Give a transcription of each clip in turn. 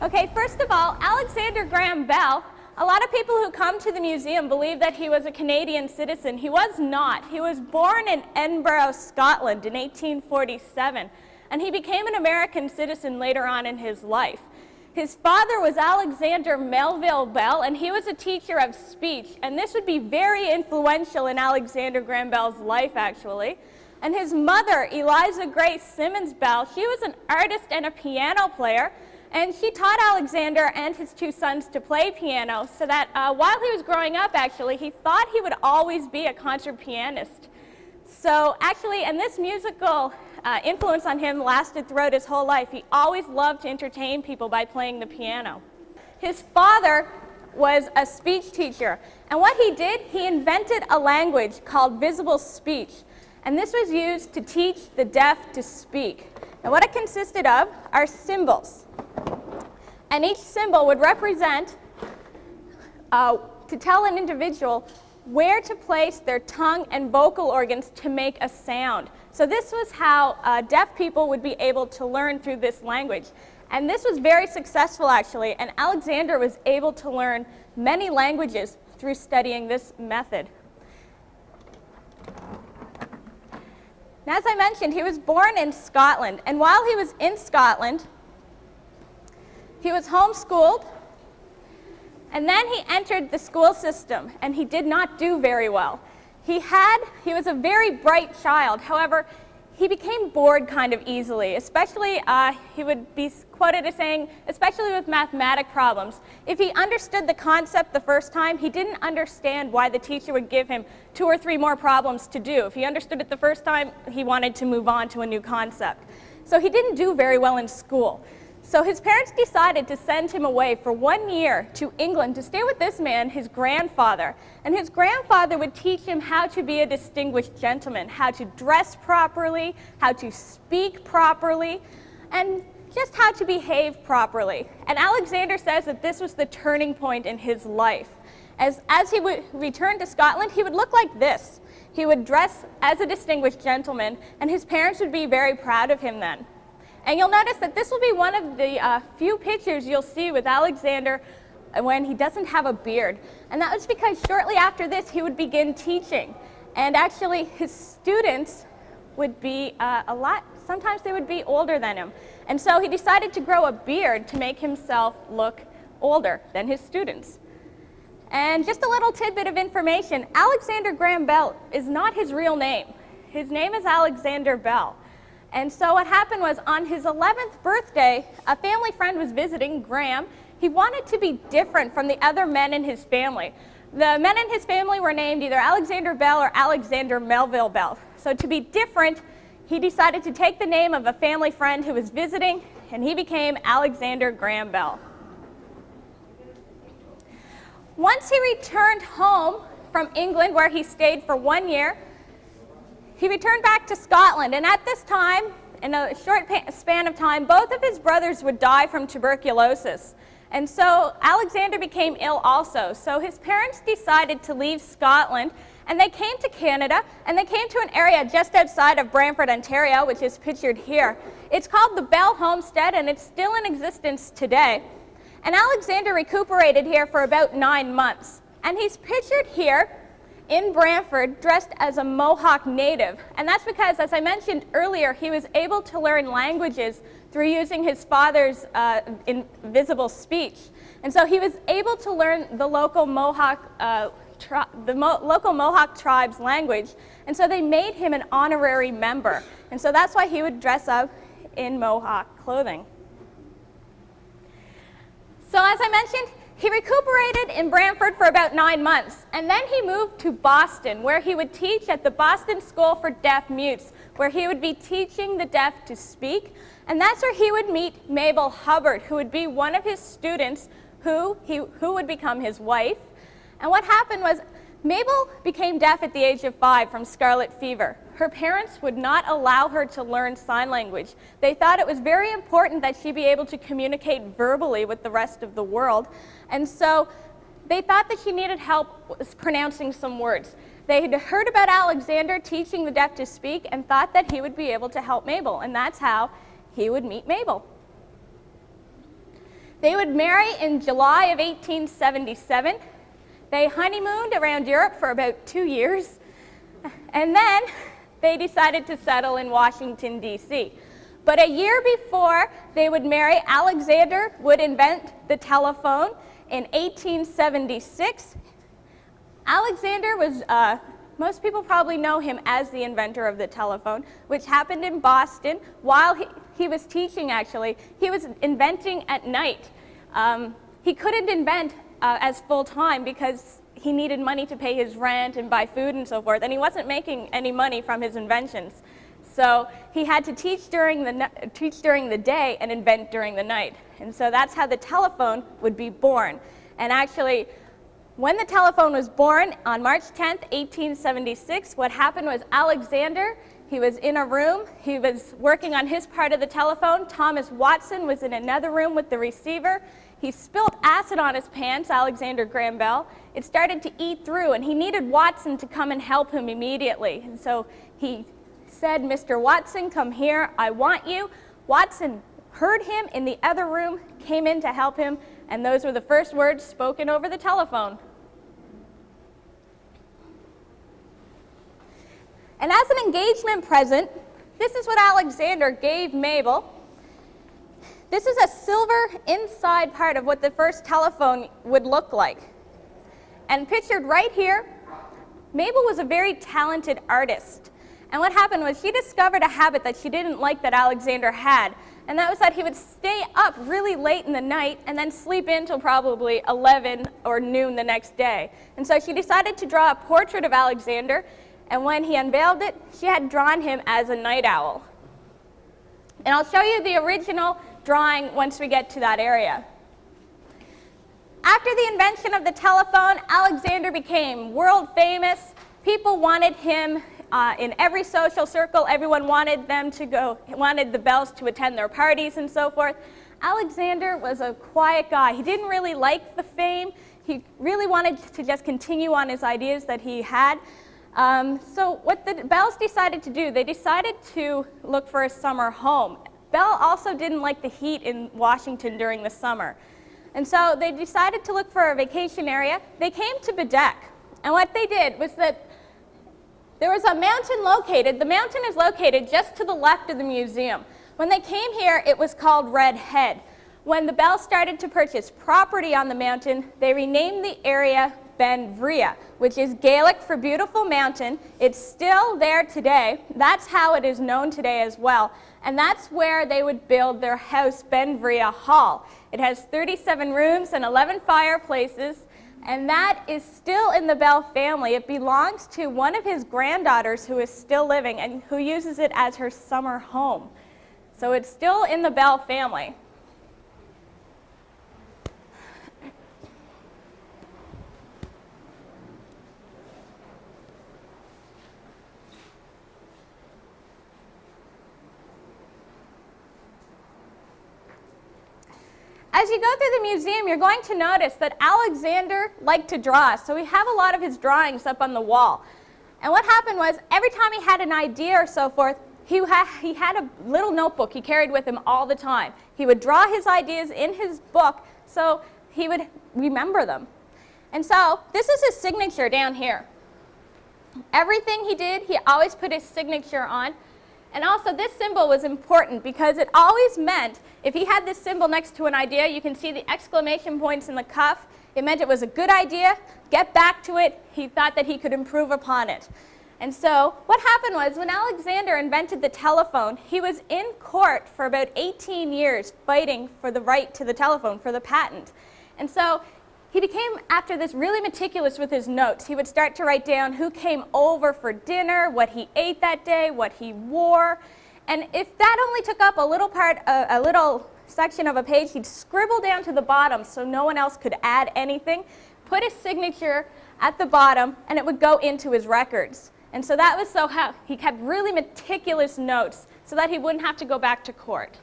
Okay, first of all, Alexander Graham Bell, a lot of people who come to the museum believe that he was a Canadian citizen. He was not. He was born in Edinburgh, Scotland in 1847, and he became an American citizen later on in his life. His father was Alexander Melville Bell, and he was a teacher of speech, and this would be very influential in Alexander Graham Bell's life, actually. And his mother, Eliza Grace Simmons Bell, she was an artist and a piano player, and she taught Alexander and his two sons to play piano, so that while he was growing up, actually, he thought he would always be a concert pianist. So actually, and this musical influence on him lasted throughout his whole life. He always loved to entertain people by playing the piano. His father was a speech teacher, and what he did, he invented a language called visible speech, and this was used to teach the deaf to speak. And what it consisted of are symbols. And each symbol would represent, to tell an individual where to place their tongue and vocal organs to make a sound. So this was how deaf people would be able to learn through this language. And this was very successful, actually, and Alexander was able to learn many languages through studying this method. Now, as I mentioned, he was born in Scotland, and while he was in Scotland, he was homeschooled, and then he entered the school system, and he did not do very well. He was a very bright child. However, he became bored kind of easily, especially, he would be quoted as saying, especially with mathematic problems. If he understood the concept the first time, he didn't understand why the teacher would give him 2 or 3 more problems to do. If he understood it the first time, he wanted to move on to a new concept. So he didn't do very well in school. So his parents decided to send him away for 1 year to England to stay with this man, his grandfather. And his grandfather would teach him how to be a distinguished gentleman, how to dress properly, how to speak properly, and just how to behave properly. And Alexander says that this was the turning point in his life. As he would return to Scotland, he would look like this. He would dress as a distinguished gentleman, and his parents would be very proud of him then. And you'll notice that this will be one of the few pictures you'll see with Alexander when he doesn't have a beard. And that was because shortly after this, he would begin teaching. And actually, his students would be sometimes they would be older than him. And so he decided to grow a beard to make himself look older than his students. And just a little tidbit of information, Alexander Graham Bell is not his real name. His name is Alexander Bell. And so what happened was, on his 11th birthday, a family friend was visiting Graham. He wanted to be different from the other men in his family. The men in his family were named either Alexander Bell or Alexander Melville Bell. So to be different, he decided to take the name of a family friend who was visiting, and he became Alexander Graham Bell. Once he returned home from England, where he stayed for 1 year, he returned back to Scotland, and at this time, in a short span of time, both of his brothers would die from tuberculosis. And so Alexander became ill also. So his parents decided to leave Scotland, and they came to Canada, and they came to an area just outside of Brantford, Ontario, which is pictured here. It's called the Bell Homestead, and it's still in existence today. And Alexander recuperated here for about 9 months. And he's pictured here in Brantford, dressed as a Mohawk native. And that's because, as I mentioned earlier, he was able to learn languages through using his father's invisible speech. And so he was able to learn the local Mohawk tribe's language. And so they made him an honorary member. And so that's why he would dress up in Mohawk clothing. So as I mentioned, he recuperated in Brantford for about 9 months, and then he moved to Boston, where he would teach at the Boston School for Deaf Mutes, where he would be teaching the deaf to speak, and that's where he would meet Mabel Hubbard, who would be one of his students who would become his wife. And what happened was, Mabel became deaf at the age of 5 from scarlet fever. Her parents would not allow her to learn sign language. They thought it was very important that she be able to communicate verbally with the rest of the world. And so they thought that she needed help pronouncing some words. They had heard about Alexander teaching the deaf to speak and thought that he would be able to help Mabel. And that's how he would meet Mabel. They would marry in July of 1877. They honeymooned around Europe for about 2 years, and then they decided to settle in Washington, D.C. But a year before they would marry, Alexander would invent the telephone in 1876. Alexander was, most people probably know him as the inventor of the telephone, which happened in Boston while he was teaching, actually. He was inventing at night. He couldn't invent as full-time because he needed money to pay his rent and buy food and so forth, and he wasn't making any money from his inventions. So he had to teach during the day and invent during the night. And so that's how the telephone would be born. And actually, when the telephone was born on March 10th, 1876, what happened was Alexander, he was in a room, he was working on his part of the telephone. Thomas Watson was in another room with the receiver. He spilled acid on his pants, Alexander Graham Bell. It started to eat through, and he needed Watson to come and help him immediately. And so he said, "Mr. Watson, come here, I want you." Watson heard him in the other room, came in to help him, and those were the first words spoken over the telephone. And as an engagement present, this is what Alexander gave Mabel. This is a silver inside part of what the first telephone would look like. And pictured right here, Mabel was a very talented artist. And what happened was she discovered a habit that she didn't like that Alexander had, and that was that he would stay up really late in the night and then sleep in till probably 11 or noon the next day. And so she decided to draw a portrait of Alexander, and when he unveiled it, she had drawn him as a night owl. And I'll show you the original drawing once we get to that area. After the invention of the telephone, Alexander became world famous. People wanted him in every social circle. Everyone wanted the Bells to attend their parties and so forth. Alexander was a quiet guy. He didn't really like the fame. He really wanted to just continue on his ideas that he had. So what the Bells decided to do, they decided to look for a summer home. Bell also didn't like the heat in Washington during the summer. And so they decided to look for a vacation area. They came to Baddeck. And what they did was that there was a mountain located. The mountain is located just to the left of the museum. When they came here, it was called Red Head. When the Bells started to purchase property on the mountain, they renamed the area Benvria, which is Gaelic for beautiful mountain. It's still there today. That's how it is known today as well. And that's where they would build their house, Benvria Hall. It has 37 rooms and 11 fireplaces, and that is still in the Bell family. It belongs to one of his granddaughters who is still living and who uses it as her summer home. So it's still in the Bell family. As you go through the museum, you're going to notice that Alexander liked to draw, so we have a lot of his drawings up on the wall. And what happened was, every time he had an idea or so forth, he had a little notebook he carried with him all the time. He would draw his ideas in his book so he would remember them. And so this is his signature down here. Everything he did, he always put his signature on. And also this symbol was important because it always meant, if he had this symbol next to an idea, you can see the exclamation points in the cuff. It meant it was a good idea, get back to it. He thought that he could improve upon it. And so what happened was, when Alexander invented the telephone, he was in court for about 18 years fighting for the right to the telephone, for the patent. And so he became, after this, really meticulous with his notes. He would start to write down who came over for dinner, what he ate that day, what he wore. And if that only took up a little section of a page, he'd scribble down to the bottom so no one else could add anything, put his signature at the bottom, and it would go into his records. And so that was how he kept really meticulous notes so that he wouldn't have to go back to court.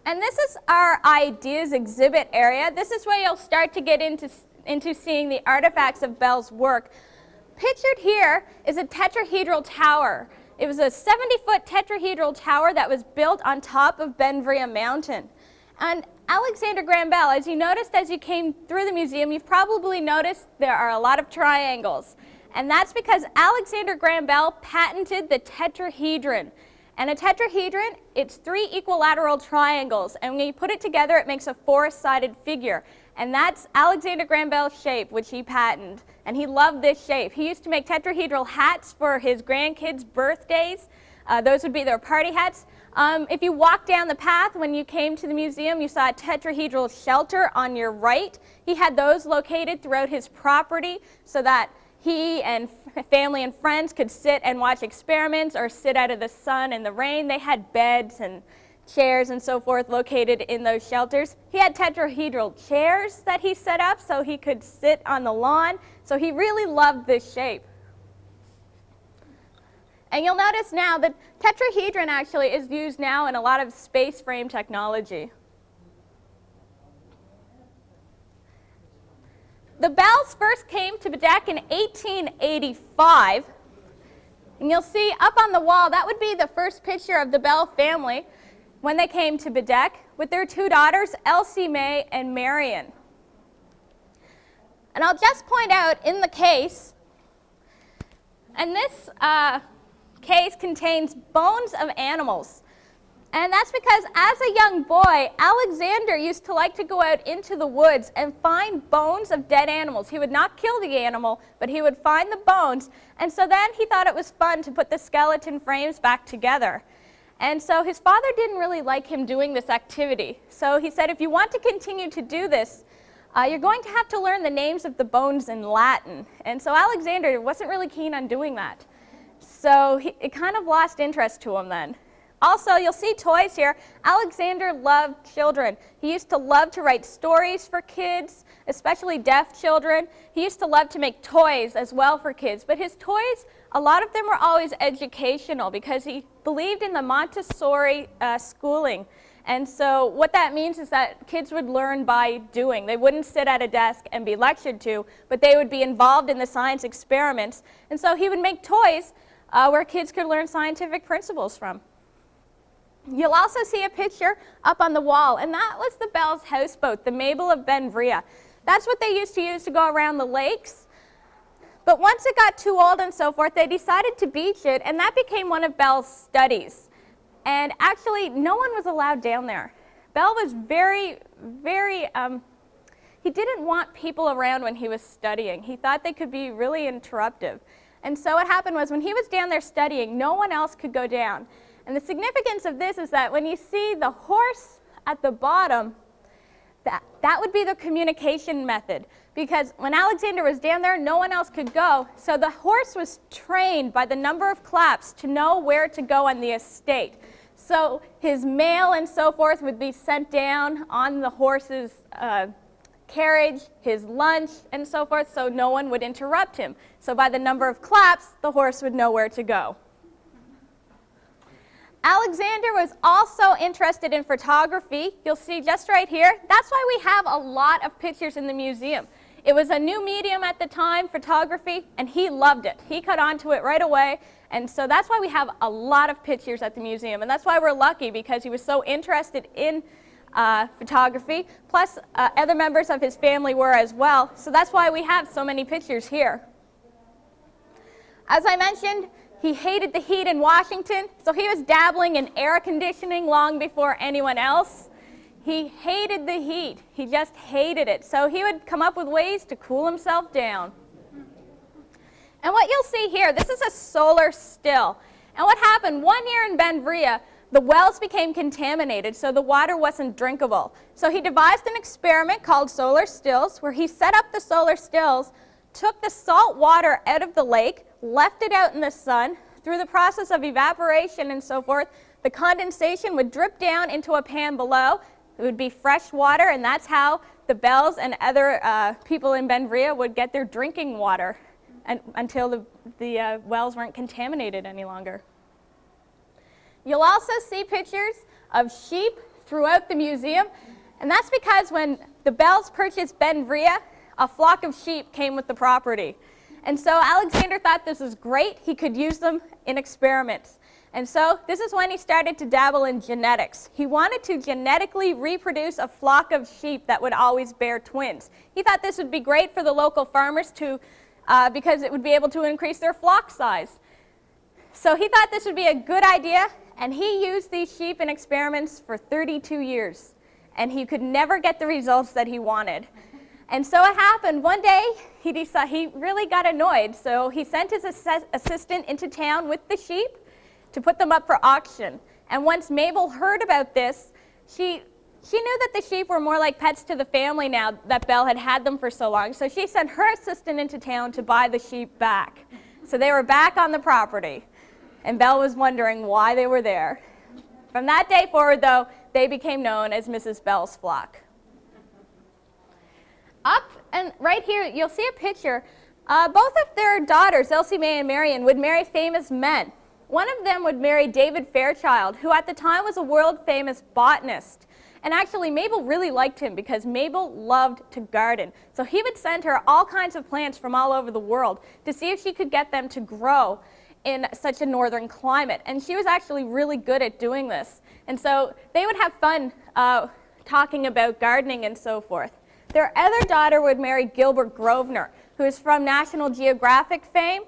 And this is our ideas exhibit area. This is where you'll start to get into seeing the artifacts of Bell's work. Pictured here is a tetrahedral tower. It was a 70-foot tetrahedral tower that was built on top of Benvria Mountain. And Alexander Graham Bell, as you noticed as you came through the museum, you've probably noticed there are a lot of triangles. And that's because Alexander Graham Bell patented the tetrahedron. And a tetrahedron, it's 3 equilateral triangles. And when you put it together, it makes a 4-sided figure. And that's Alexander Graham Bell's shape, which he patented. And he loved this shape. He used to make tetrahedral hats for his grandkids' birthdays. Those would be their party hats. If you walked down the path when you came to the museum, you saw a tetrahedral shelter on your right. He had those located throughout his property so that he and family and friends could sit and watch experiments or sit out of the sun and the rain. They had beds and chairs and so forth located in those shelters. He had tetrahedral chairs that he set up so he could sit on the lawn. So he really loved this shape. And you'll notice now that tetrahedron actually is used now in a lot of space frame technology. The Bells first came to Baddeck in 1885. And you'll see up on the wall, that would be the first picture of the Bell family when they came to Baddeck with their 2 daughters, Elsie May and Marion. And I'll just point out in the case, and this case contains bones of animals. And that's because as a young boy, Alexander used to like to go out into the woods and find bones of dead animals. He would not kill the animal, but he would find the bones. And so then he thought it was fun to put the skeleton frames back together. And so his father didn't really like him doing this activity. So he said, if you want to continue to do this, you're going to have to learn the names of the bones in Latin. And so Alexander wasn't really keen on doing that. So it kind of lost interest to him then. Also, you'll see toys here. Alexander loved children. He used to love to write stories for kids, especially deaf children. He used to love to make toys as well for kids. But his toys, a lot of them were always educational because he believed in the Montessori schooling. And so what that means is that kids would learn by doing. They wouldn't sit at a desk and be lectured to, but they would be involved in the science experiments. And so he would make toys where kids could learn scientific principles from. You'll also see a picture up on the wall, and that was the Bell's houseboat, the Mabel of Benvria. That's what they used to use to go around the lakes. But once it got too old and so forth, they decided to beach it, and that became one of Bell's studies. And actually, no one was allowed down there. Bell was very, he didn't want people around when he was studying. He thought they could be really interruptive. And so what happened was when he was down there studying, no one else could go down. And the significance of this is that when you see the horse at the bottom, that would be the communication method. Because when Alexander was down there, no one else could go. So the horse was trained by the number of claps to know where to go on the estate. So his mail and so forth would be sent down on the horse's carriage, his lunch, and so forth, so no one would interrupt him. So by the number of claps, the horse would know where to go. Alexander was also interested in photography. You'll see just right here. That's why we have a lot of pictures in the museum. It was a new medium at the time, photography, and he loved it. He caught on to it right away, and so that's why we have a lot of pictures at the museum, and that's why we're lucky, because he was so interested in photography, plus other members of his family were as well, so that's why we have so many pictures here. As I mentioned, he hated the heat in Washington, so he was dabbling in air conditioning long before anyone else. He hated the heat. He just hated it. So he would come up with ways to cool himself down. And what you'll see here, this is a solar still. And what happened, one year in Benvria, the wells became contaminated, so the water wasn't drinkable. So he devised an experiment called solar stills, where he set up the solar stills, took the salt water out of the lake, left it out in the sun. Through the process of evaporation and so forth, the condensation would drip down into a pan below. It would be fresh water, and that's how the Bells and other people in Benvria would get their drinking water until the wells weren't contaminated any longer. You'll also see pictures of sheep throughout the museum. And that's because when the Bells purchased Ben Vrea, a flock of sheep came with the property. And so Alexander thought this was great. He could use them in experiments. And so this is when he started to dabble in genetics. He wanted to genetically reproduce a flock of sheep that would always bear twins. He thought this would be great for the local farmers because it would be able to increase their flock size. So he thought this would be a good idea, and he used these sheep in experiments for 32 years. And he could never get the results that he wanted. And so it happened. One day, he really got annoyed. So he sent his assistant into town with the sheep to put them up for auction. And once Mabel heard about this, she knew that the sheep were more like pets to the family now that Belle had had them for so long. So she sent her assistant into town to buy the sheep back. So they were back on the property. And Belle was wondering why they were there. From that day forward, though, they became known as Mrs. Bell's flock. Up and right here, you'll see a picture. Both of their daughters, Elsie Mae and Marion, would marry famous men. One of them would marry David Fairchild, who at the time was a world-famous botanist. And actually, Mabel really liked him because Mabel loved to garden. So he would send her all kinds of plants from all over the world to see if she could get them to grow in such a northern climate. And she was actually really good at doing this. And so they would have fun talking about gardening and so forth. Their other daughter would marry Gilbert Grosvenor, who is from National Geographic fame.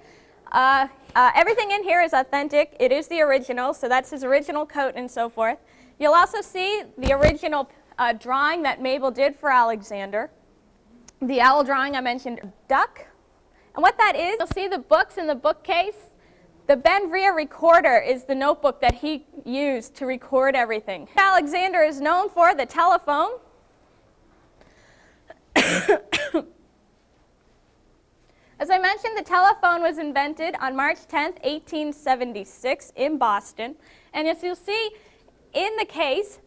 Everything in here is authentic. It is the original, so that's his original coat and so forth. You'll also see the original drawing that Mabel did for Alexander. The owl drawing I mentioned, duck. And what that is, you'll see the books in the bookcase. The Ben Vrea recorder is the notebook that he used to record everything. Alexander is known for the telephone. As I mentioned, the telephone was invented on March 10th, 1876 in Boston. And as you'll see in the case,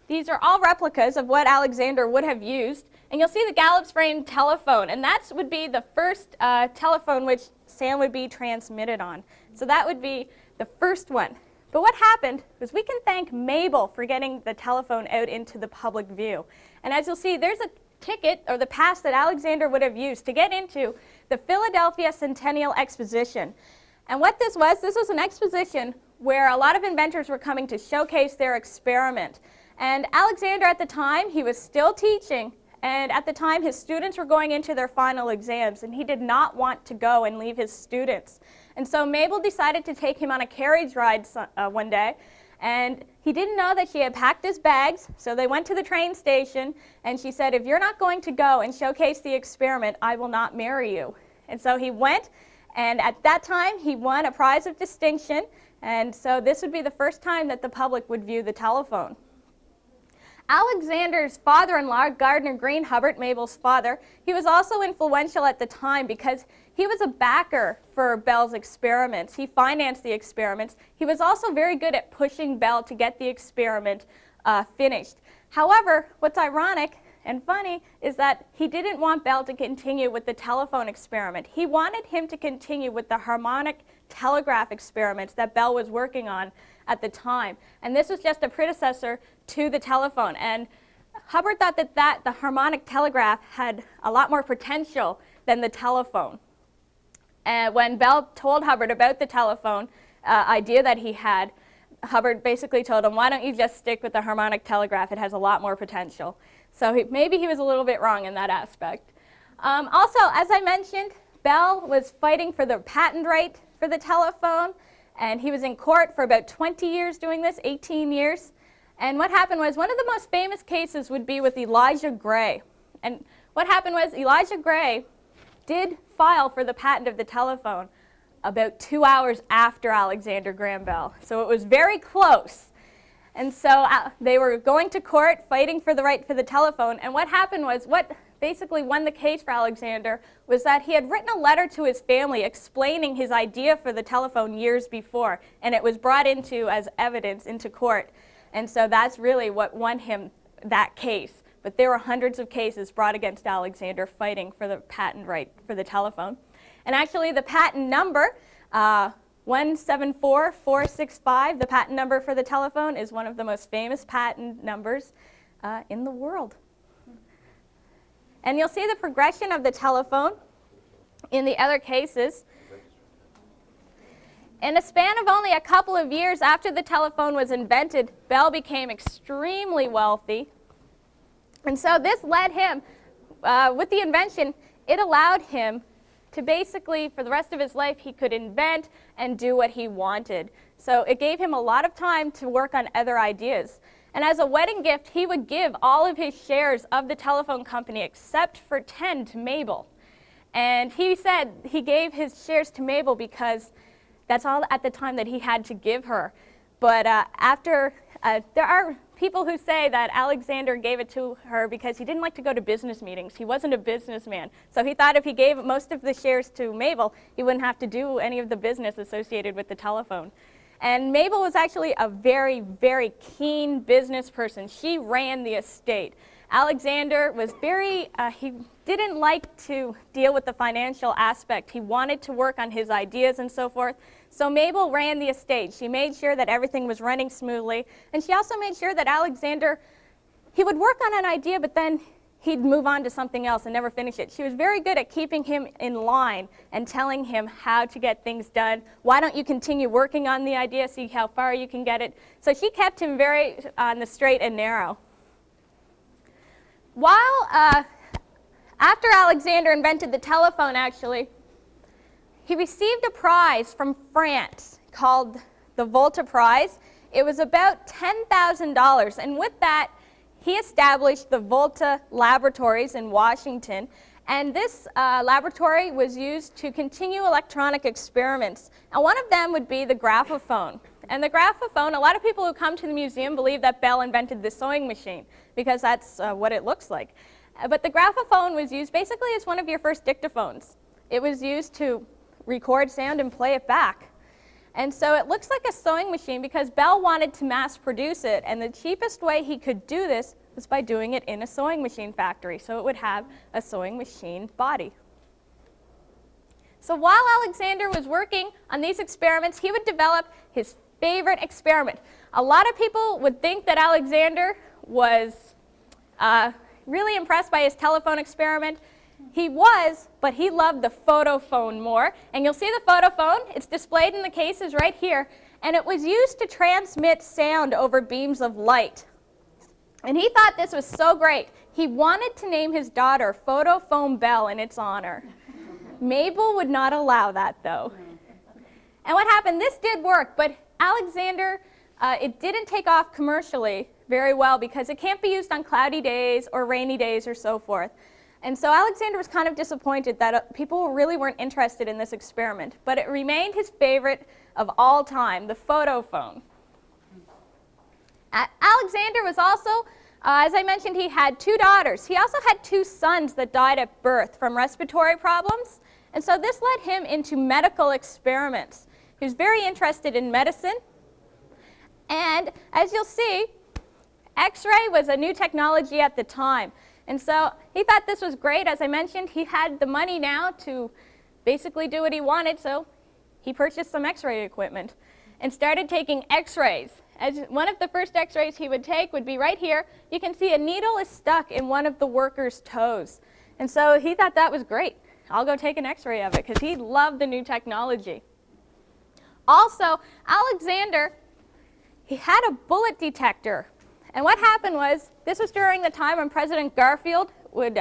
these are all replicas of what Alexander would have used. And you'll see the Gallup's frame telephone. And that would be the first telephone which sound would be transmitted on. So that would be the first one. But what happened was we can thank Mabel for getting the telephone out into the public view. And as you'll see, there's a ticket or the pass that Alexander would have used to get into the Philadelphia Centennial Exposition. And what this was an exposition where a lot of inventors were coming to showcase their experiment. And Alexander at the time, he was still teaching, and at the time his students were going into their final exams, and he did not want to go and leave his students. And so Mabel decided to take him on a carriage ride one day. And he didn't know that she had packed his bags, so they went to the train station, and she said, if you're not going to go and showcase the experiment, I will not marry you. And so he went, and at that time, he won a prize of distinction, and so this would be the first time that the public would view the telephone. Alexander's father-in-law, Gardner Green Hubbard, Mabel's father, he was also influential at the time because he was a backer for Bell's experiments. He financed the experiments. He was also very good at pushing Bell to get the experiment finished. However, what's ironic and funny is that he didn't want Bell to continue with the telephone experiment. He wanted him to continue with the harmonic telegraph experiments that Bell was working on at the time. And this was just a predecessor to the telephone. And Hubbard thought that the harmonic telegraph had a lot more potential than the telephone. And when Bell told Hubbard about the telephone idea that he had, Hubbard basically told him, why don't you just stick with the harmonic telegraph? It has a lot more potential. So maybe he was a little bit wrong in that aspect. Also, as I mentioned, Bell was fighting for the patent right for the telephone, and he was in court for about 20 years doing this, 18 years. And what happened was, one of the most famous cases would be with Elijah Gray. And what happened was, Elijah Gray did file for the patent of the telephone about 2 hours after Alexander Graham Bell. So it was very close. And so they were going to court fighting for the right for the telephone. And what happened was, what basically won the case for Alexander was that he had written a letter to his family explaining his idea for the telephone years before. And it was brought into as evidence into court. And so that's really what won him that case. But there were hundreds of cases brought against Alexander fighting for the patent right for the telephone. And actually the patent number 174465, the patent number for the telephone, is one of the most famous patent numbers in the world. And you'll see the progression of the telephone in the other cases. In a span of only a couple of years after the telephone was invented, Bell became extremely wealthy. And so this led him, with the invention, it allowed him to basically, for the rest of his life, he could invent and do what he wanted. So it gave him a lot of time to work on other ideas. And as a wedding gift, he would give all of his shares of the telephone company except for 10 to Mabel. And he said he gave his shares to Mabel because that's all at the time that he had to give her. But there are people who say that Alexander gave it to her because he didn't like to go to business meetings. He wasn't a businessman. So he thought if he gave most of the shares to Mabel, he wouldn't have to do any of the business associated with the telephone. And Mabel was actually a very, very keen business person. She ran the estate. Alexander was he didn't like to deal with the financial aspect. He wanted to work on his ideas and so forth. So Mabel ran the estate. She made sure that everything was running smoothly. And she also made sure that Alexander, he would work on an idea, but then he'd move on to something else and never finish it. She was very good at keeping him in line and telling him how to get things done. Why don't you continue working on the idea, see how far you can get it? So she kept him very on the straight and narrow. After Alexander invented the telephone, actually, he received a prize from France called the Volta Prize. It was about $10,000, and with that, he established the Volta Laboratories in Washington, and this laboratory was used to continue electronic experiments. And one of them would be the graphophone. And the graphophone, a lot of people who come to the museum believe that Bell invented the sewing machine because that's what it looks like. But the graphophone was used basically as one of your first dictaphones. It was used to record sound and play it back. And so it looks like a sewing machine because Bell wanted to mass produce it, and the cheapest way he could do this was by doing it in a sewing machine factory, so it would have a sewing machine body. So while Alexander was working on these experiments, he would develop his favorite experiment. A lot of people would think that Alexander was really impressed by his telephone experiment. He was, but he loved the photophone more. And you'll see the photophone. It's displayed in the cases right here. And it was used to transmit sound over beams of light. And he thought this was so great. He wanted to name his daughter Photophone Bell in its honor. Mabel would not allow that, though. And what happened? This did work, but Alexander, it didn't take off commercially very well because it can't be used on cloudy days or rainy days or so forth. And so Alexander was kind of disappointed that people really weren't interested in this experiment, but it remained his favorite of all time, the photophone. Alexander was also, as I mentioned, he had 2 daughters. He also had 2 sons that died at birth from respiratory problems, and so this led him into medical experiments. He was very interested in medicine, and as you'll see, X-ray was a new technology at the time. And so he thought this was great. As I mentioned, he had the money now to basically do what he wanted, so he purchased some X-ray equipment and started taking X-rays. As one of the first X-rays he would take would be right here. You can see a needle is stuck in one of the worker's toes. And so he thought that was great. I'll go take an X-ray of it because he loved the new technology. Also, Alexander, he had a bullet detector. And what happened was, this was during the time when President Garfield would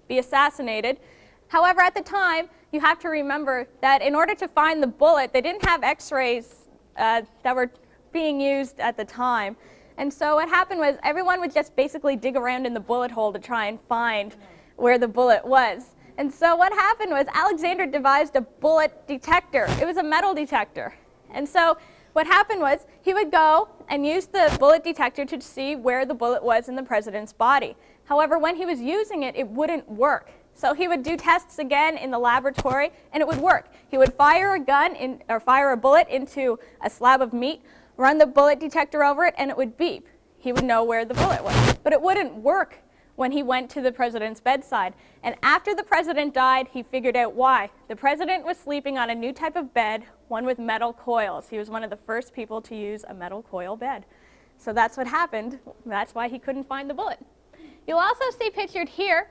be assassinated. However, at the time, you have to remember that in order to find the bullet, they didn't have X-rays that were being used at the time. And so what happened was, everyone would just basically dig around in the bullet hole to try and find where the bullet was. And so what happened was, Alexander devised a bullet detector. It was a metal detector. And so what happened was, he would go and use the bullet detector to see where the bullet was in the president's body. However, when he was using it, it wouldn't work. So he would do tests again in the laboratory, and it would work. He would fire a bullet into a slab of meat, run the bullet detector over it, and it would beep. He would know where the bullet was. But it wouldn't work when he went to the president's bedside. And after the president died, he figured out why. The president was sleeping on a new type of bed, one with metal coils. He was one of the first people to use a metal coil bed. So that's what happened. That's why he couldn't find the bullet. You'll also see pictured here,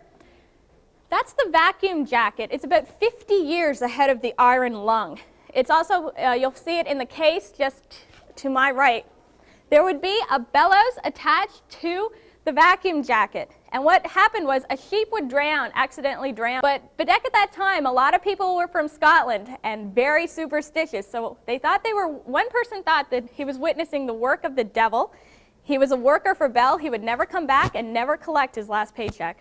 that's the vacuum jacket. It's about 50 years ahead of the iron lung. It's also, you'll see it in the case just to my right. There would be a bellows attached to the vacuum jacket. And what happened was a sheep would drown, accidentally drown. But Baddeck at that time, a lot of people were from Scotland and very superstitious. So they thought one person thought that he was witnessing the work of the devil. He was a worker for Bell. He would never come back and never collect his last paycheck.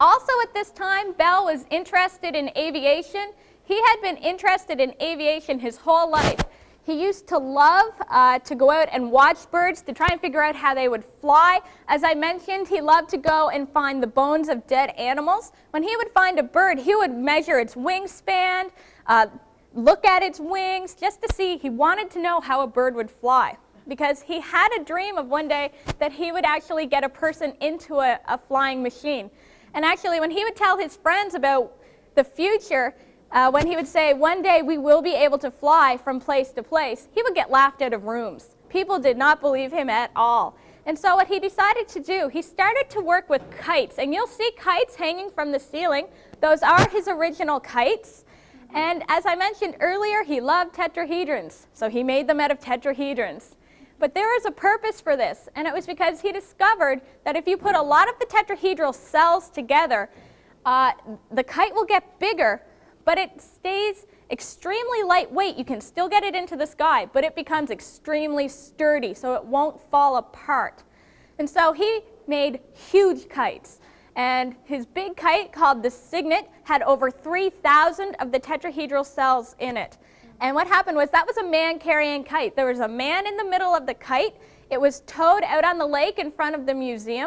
Also at this time, Bell was interested in aviation. He had been interested in aviation his whole life. He used to love to go out and watch birds to try and figure out how they would fly. As I mentioned, he loved to go and find the bones of dead animals. When he would find a bird, he would measure its wingspan, look at its wings, just to see. He wanted to know how a bird would fly, because he had a dream of one day that he would actually get a person into a flying machine. And actually, when he would tell his friends about the future, when he would say, one day we will be able to fly from place to place, he would get laughed out of rooms. People did not believe him at all. And so what he decided to do, he started to work with kites. And you'll see kites hanging from the ceiling. Those are his original kites. And as I mentioned earlier, he loved tetrahedrons. So he made them out of tetrahedrons. But there is a purpose for this, and it was because he discovered that if you put a lot of the tetrahedral cells together, the kite will get bigger, but it stays extremely lightweight. You can still get it into the sky, but it becomes extremely sturdy, so it won't fall apart. And so he made huge kites. And his big kite, called the Cygnet, had over 3,000 of the tetrahedral cells in it. And what happened was, that was a man-carrying kite. There was a man in the middle of the kite. It was towed out on the lake in front of the museum.